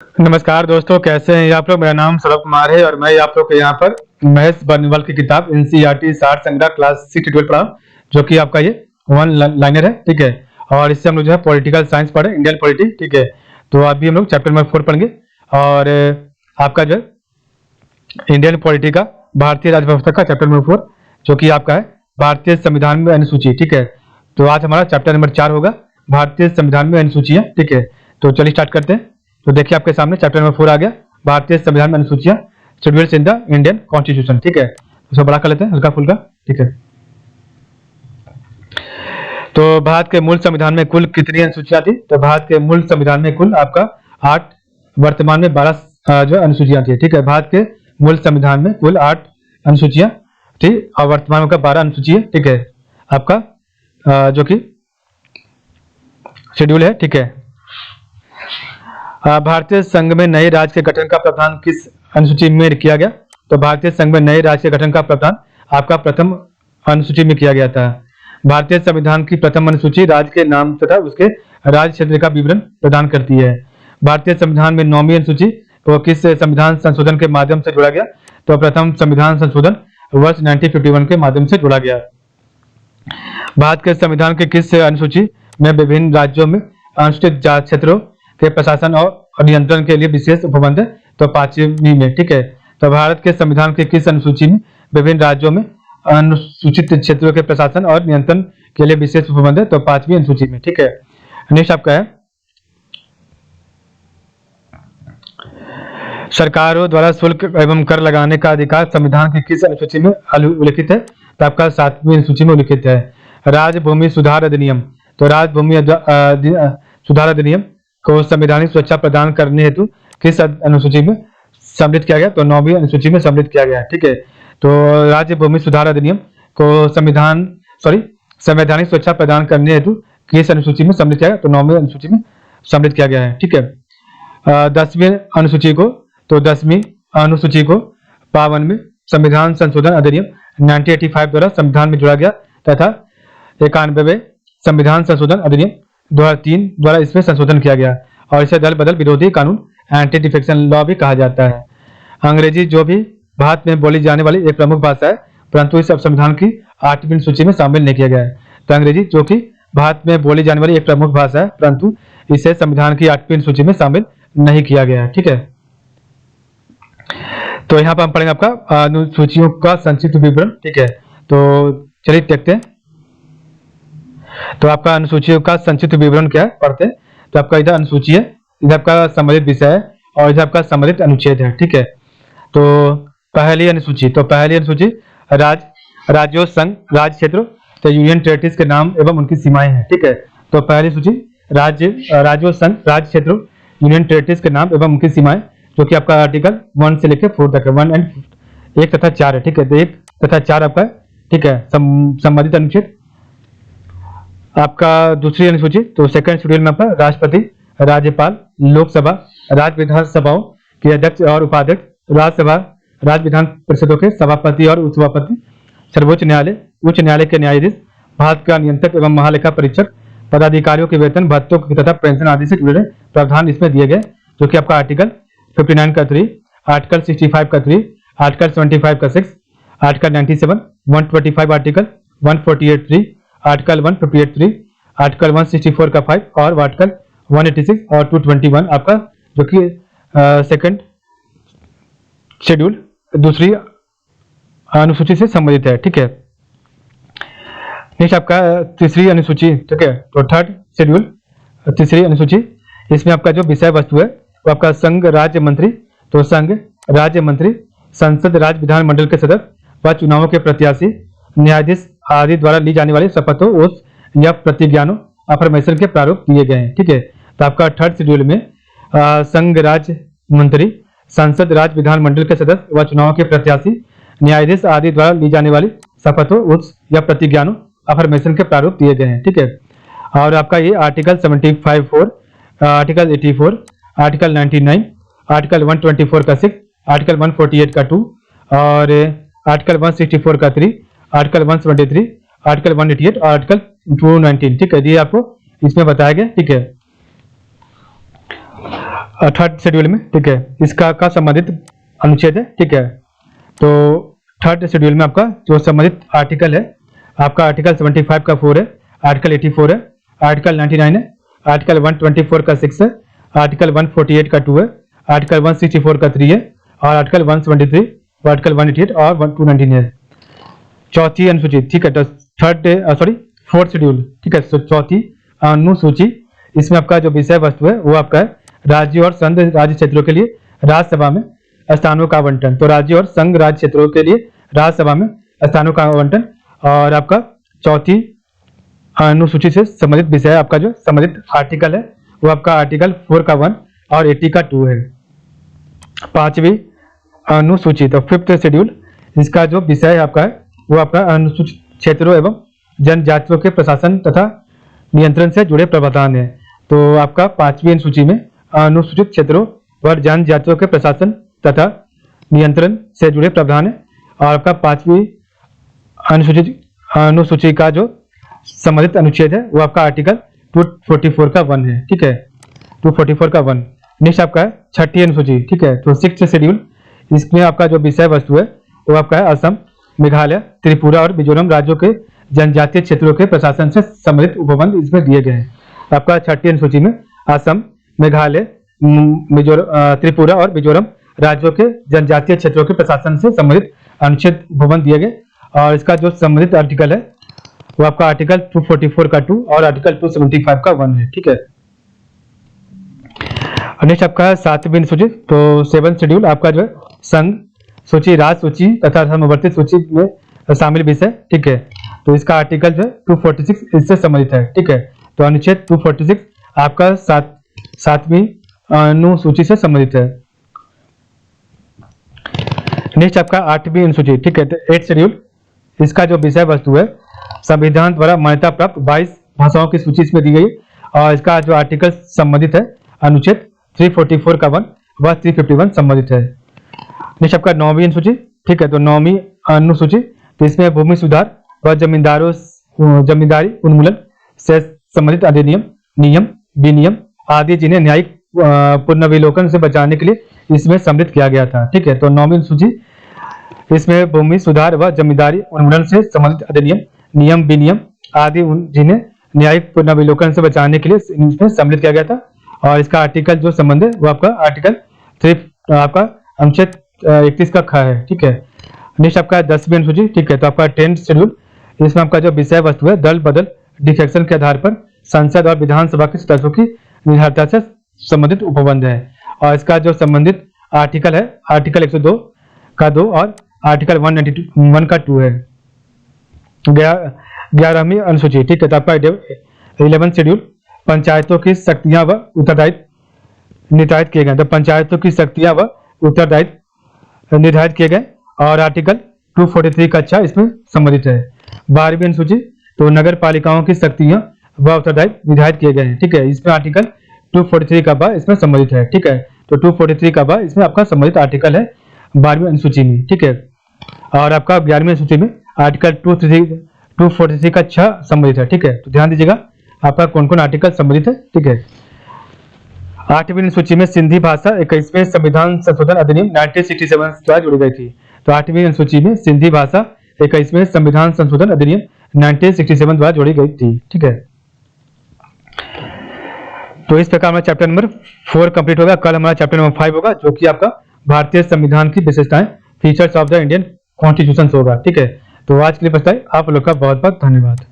नमस्कार दोस्तों, कैसे हैं आप लोग। मेरा नाम सौरभ कुमार है और मैं आप लोग के यहाँ पर महेश बर्नवाल की किताब एनसीईआरटी सार संग्रह क्लास 6 12 पढ़ा, जो कि आपका ये वन लाइनर है। ठीक है, और इससे हम लोग जो है पॉलिटिकल साइंस पढ़े, इंडियन पॉलिटी। ठीक है, तो अभी हम लोग चैप्टर नंबर 4 पढ़ेंगे और आपका जो है इंडियन पॉलिटी का भारतीय राज्य व्यवस्था का चैप्टर नंबर 4, जो कि आपका है भारतीय संविधान में अनुसूची। ठीक है, तो आज हमारा चैप्टर नंबर 4 होगा, भारतीय संविधान में अनुसूचियां। ठीक है, तो चलिए स्टार्ट करते हैं। तो देखिए आपके सामने चैप्टर नंबर 4 आ गया, भारतीय संविधान में अनुसूचियां, schedules in the Indian constitution. ठीक है, उसको बड़ा कर लेते हैं हल्का फुल्का। ठीक है, तो भारत के मूल संविधान में कुल कितनी अनुसूचियां थी? तो भारत के मूल संविधान में कुल आपका 8, वर्तमान में 12 जो अनुसूचियां थी। ठीक है, भारत के मूल संविधान में कुल 8 अनुसूचियां थी और वर्तमान में 12 अनुसूची है। ठीक है, आपका जो कि शेड्यूल है। ठीक है, भारतीय संघ में नए राज्य के गठन का प्रावधान किस अनुसूची में किया गया? तो भारतीय संघ में नए राज्य के गठन का प्रावधान आपका प्रथम अनुसूची में किया गया था। भारतीय संविधान की प्रथम अनुसूची राज्य के नाम तथा उसके राज्य क्षेत्र का विवरण प्रदान करती है। भारतीय संविधान में 9वीं अनुसूची को किस संविधान संशोधन के माध्यम से जोड़ा गया? तो प्रथम संविधान संशोधन वर्ष 1951 के माध्यम से जोड़ा गया। भारत के संविधान के किस अनुसूची में विभिन्न राज्यों में अनुसूचित जाति क्षेत्रों के प्रशासन और नियंत्रण के लिए विशेष उपबंध है? तो 5वीं में। ठीक है, तो भारत के संविधान के किस अनुसूची में विभिन्न राज्यों में अनुसूचित क्षेत्रों के प्रशासन और नियंत्रण के लिए विशेष उपबंध है? तो 5वीं अनुसूची में। ठीक है, नेक्स्ट आपका है सरकारों द्वारा शुल्क एवं कर लगाने का अधिकार संविधान की किस अनुसूची में उल्लिखित है? तो आपका 7वीं अनुसूची में उल्लिखित है। राज्य भूमि सुधार अधिनियम, तो राज्य भूमि सुधार अधिनियम को संवैधानिक सुरक्षा प्रदान करने हेतु किस अनुसूची में सम्मिलित किया गया? तो 9वीं अनुसूची में सम्मिलित किया गया। ठीक है, तो राज्य भूमि सुधार अधिनियम को संवैधानिक सुरक्षा प्रदान करने हेतु किस अनुसूची में सम्मिलित किया गया? तो 9वीं अनुसूची में सम्मिलित किया गया है। ठीक है, 10वीं अनुसूची को, तो 10वीं अनुसूची को 52वें संविधान संशोधन अधिनियम 1985 द्वारा संविधान में जोड़ा गया तथा 91वें संविधान संशोधन अधिनियम 2003 द्वारा इसमें संशोधन किया गया और इसे दल बदल विरोधी कानून एंटी डिफेक्शन लॉ भी कहा जाता है। अंग्रेजी जो भी भारत में बोली जाने वाली एक प्रमुख भाषा है, परंतु इस संविधान की 8वीं सूची में शामिल नहीं किया गया है। तो अंग्रेजी जो कि भारत में बोली जाने वाली एक प्रमुख भाषा है, परंतु इसे संविधान की 8वीं सूची में शामिल नहीं किया गया है। ठीक है, तो यहाँ पर हम पढ़ेंगे आपका अनुसूचियों का संक्षिप्त विवरण। ठीक है, तो चलिए देखते हैं। तो आपका अनुसूचियों का संक्षिप्त विवरण क्या है, पढ़ते हैं। तो आपका इधर अनुसूची है, इधर आपका सम्मिलित विषय है और इधर आपका सम्मिलित अनुच्छेद है। ठीक है, तो पहली अनुसूची, तो पहली अनुसूची राज्यों, संघ, राज्य क्षेत्रों, तो यूनियन टेरिटरीज के नाम एवं उनकी सीमाएं हैं। ठीक है, तो पहली सूची राज्यों, संघ, राज्य क्षेत्रों, यूनियन टेरिटरीज के नाम एवं उनकी सीमाएं, जो कि आपका आर्टिकल 1 से लेकर 4 तक है। 1 तथा 4 है। ठीक है, तो 1 तथा 4 आपका है। ठीक है, संबंधित अनुच्छेद। आपका दूसरी अनुसूची, तो सेकंड शेड्यूल में आपका राष्ट्रपति, राज्यपाल, लोकसभा, राज्य विधानसभाओं के अध्यक्ष और उपाध्यक्ष, राज्यसभा, राज्य विधान परिषदों के सभापति और उपसभापति, सर्वोच्च न्यायालय, उच्च न्यायालय के न्यायाधीश, भारत का नियंत्रक एवं महालेखा परीक्षक, पदाधिकारियों के वेतन भत्तों तथा पेंशन आदि से जुड़े प्रावधान इसमें दिए गए, जो कि आपका आर्टिकल 59 का 3, आर्टिकल 65 का 3, आर्टिकल 75 का 6, आर्टिकल 97, 125 आर्टिकल 148(3), आर्टिकल 158(3), आर्टिकल 164 का 5 और आर्टिकल 186 और 221 आपका, जो कि सेकंड शेड्यूल दूसरी अनुसूची से संबंधित है। ठीक है, नेक्स्ट आपका तीसरी अनुसूची। ठीक है, तो थर्ड शेड्यूल तीसरी अनुसूची, इसमें आपका जो विषय वस्तु है वो आपका संघ राज्य मंत्री, तो संघ राज्य मंत्री, संसद राज्य विधानमंडल के सदस्य व चुनावों के प्रत्याशी, न्यायाधीश आदि द्वारा ली जाने वाली शपथों, ओथ या प्रतिज्ञानों, अफर्मेशन के प्रारूप दिए गए हैं। ठीक है, तो आपका थर्ड शेड्यूल में संघ राज्य मंत्री, संसद राज्य विधानमंडल के सदस्य व चुनाव के प्रत्याशी, न्यायाधीश आदि द्वारा ली जाने वाली शपथों, ओथ या प्रतिज्ञानों, अफर्मेशन के प्रारूप दिए गए हैं। ठीक है, और आपका ये आर्टिकल 75(4), आर्टिकल 84, आर्टिकल 99, आर्टिकल 124 का 6, आर्टिकल 148 का 2 और आर्टिकल 164 का 3, आर्टिकल 173, आर्टिकल 188 और आर्टिकल 219। ठीक है, ये आपको इसमें बताया गया। ठीक है, थर्ड शेड्यूल में, ठीक है, इसका का संबंधित अनुच्छेद है, ठीक है। तो थर्ड शेड्यूल में आपका जो संबंधित आर्टिकल है, आपका आर्टिकल 75 का 4 है, आर्टिकल 84 है, आर्टिकल 99 है, आर्टिकल 124 का 6 है, आर्टिकल 148 का 2 है, आर्टिकल 164 का 3 है, और आर्टिकल 173, आर्टिकल 188 और 219 है। चौथी अनुसूची, ठीक है। तो फोर्थ शेड्यूल, ठीक है। तो चौथी अनुसूची, इसमें आपका जो विषय वस्तु है वो आपका है राज्य और संघ राज्य क्षेत्रों के लिए राज्यसभा में स्थानों का आवंटन। तो राज्य और संघ राज्य क्षेत्रों के लिए राज्यसभा में स्थानों का आवंटन। और आपका चौथी अनुसूची से संबंधित विषय, आपका जो संबंधित आर्टिकल है वो आपका आर्टिकल 4 का 1 और 80 का 2 है। पांचवी अनुसूची, तो फिफ्थ शेड्यूल, इसका जो विषय आपका है वो आपका अनुसूचित क्षेत्रों एवं जनजातियों के प्रशासन तथा नियंत्रण से जुड़े प्रावधान है। तो आपका पांचवी अनुसूची में अनुसूचित क्षेत्रों व जनजातियों के प्रशासन तथा नियंत्रण से जुड़े प्रावधान है। और आपका पांचवी अनुसूची का जो संबंधित अनुच्छेद है वो आपका आर्टिकल 244 का 1 है, ठीक है, 244 का 1। नेक्स्ट आपका है छठी अनुसूची, ठीक है। तो सिक्स्थ शेड्यूल, इसमें आपका जो विषय वस्तु है वो आपका है असम, मेघालय, त्रिपुरा और मिजोरम राज्यों के जनजातीय क्षेत्रों के प्रशासन से संबंधित उपबंध इसमें दिए गए हैं। आपका छठी अनुसूची में असम, मेघालय, त्रिपुरा और मिजोरम राज्यों के जनजातीय क्षेत्रों के प्रशासन से संबंधित अनुच्छेद उपबंध दिए गए। और इसका जो संबंधित आर्टिकल है वो आपका आर्टिकल 244 का 2 और आर्टिकल 275 का 1 है, ठीक है। नेक्स्ट आपका है सातवीं अनुसूची। तो सेवन शेड्यूल, आपका जो है संघ सूची, राज्य सूची तथा समवर्ती सूची में शामिल विषय, ठीक है। तो इसका आर्टिकल जो है 246 इससे संबंधित है, ठीक है। तो अनुच्छेद 246 आपका सातवीं अनुसूची से संबंधित है। नेक्स्ट आपका आठवीं अनुसूची, ठीक है। तो एट शेड्यूल, इसका जो विषय वस्तु है संविधान द्वारा मान्यता प्राप्त 22 भाषाओं की सूची इसमें दी गई। और इसका जो आर्टिकल संबंधित है अनुच्छेद 344 का 1 व 351 संबंधित है। नेक्स्ट आपका नौवीं अनुसूची, ठीक है। तो नौवीं अनुसूची, तो इसमें भूमि सुधार व जमींदारी उन्मूलन से संबंधित अधिनियम, नियम, विनियम आदि जिन्हें न्यायिक पुनर्विलोकन से बचाने के लिए इसमें सम्मिलित किया गया था, ठीक है। तो नौवीं अनुसूची, इसमें भूमि सुधार व जमींदारी उन्मूलन से संबंधित अधिनियम, नियम, विनियम आदि जिन्हें न्यायिक पुनर्विलोकन से बचाने के लिए इसमें सम्मिलित किया गया था। और इसका आर्टिकल जो संबंध है वो आपका आर्टिकल 3 आपका अनुच्छेद 31 का ख है, ठीक है। नेक्स्ट आपका 10वीं अनुसूची, ठीक है। तो आपका 10th शेड्यूल, इसमें आपका जो विषय वस्तु है दल बदल डिफेक्शन के आधार पर संसद और विधानसभा के सदस्यों की निर्धारिता से संबंधित उपबंध है। और इसका जो संबंधित आर्टिकल है आर्टिकल 102 का 2 और आर्टिकल 191 का 2 है। 11वीं अनुसूची, ठीक है। तो आपका 11th शेड्यूल, पंचायतों की शक्तियां व उत्तरदायित्व निर्धारित किए गए। तो पंचायतों की शक्तियां व उत्तरदायित्व निर्धारित किए गए और आर्टिकल 243 का 6 इसमें संबंधित है। 12वीं अनुसूची, तो नगर पालिकाओं की शक्तियां व उत्तरदायित्व निर्धारित किए गए हैं, ठीक है। इसमें आर्टिकल 243 का 12 इसमें संबंधित है, ठीक है। तो 243 का 12 इसमें आपका संबंधित आर्टिकल है 12वीं अनुसूची में, ठीक है। और आपका 11वीं अनुसूची में आर्टिकल 243 का 6 संबंधित है, ठीक है। तो ध्यान दीजिएगा आपका कौन कौन आर्टिकल संबंधित है, ठीक है। 8वीं अनुसूची में सिंधी भाषा 21वें संविधान संशोधन अधिनियम 1967 द्वारा जुड़ी गई थी। तो 8वीं अनुसूची में सिंधी भाषा 21वें संविधान संशोधन अधिनियम 1967 द्वारा जोड़ी गई थी, ठीक है। तो इस प्रकार हमारा चैप्टर नंबर 4 कंप्लीट होगा। कल हमारा चैप्टर नंबर 5 होगा जो कि आपका भारतीय संविधान की विशेषताएं, features of the Indian constitution होगा, ठीक है। तो आज के लिए बस इतना ही। आप लोग का बहुत बहुत धन्यवाद।